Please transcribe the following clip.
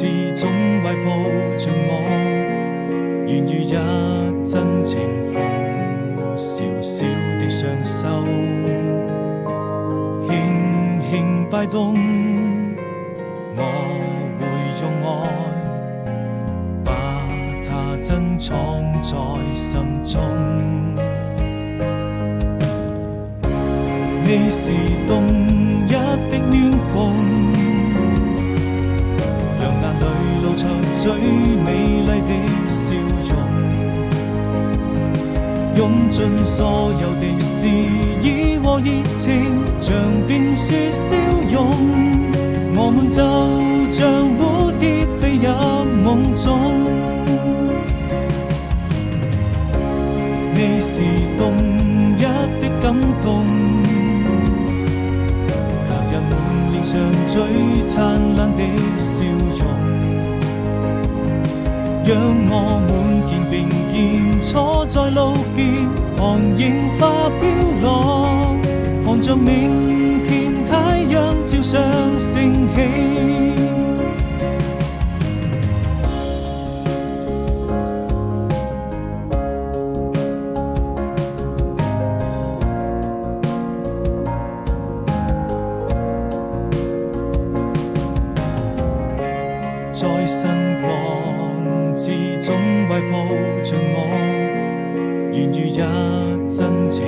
始終懷抱着我，願與一真情逢，小小的雙手，輕輕擺動，我會用愛把它珍藏在心中。你是冬日的暖風，讓眼淚露出最美麗的笑容，用盡所有的詩意和熱情，像冰雪消融。我們就像蝴蝶飛入夢中，你是冬日的感動，像最燦爛的笑容，讓我們肩並肩坐在路邊，看櫻花飄落，看着明天太陽照上升起。在晨光之中懷抱着我，願與一真情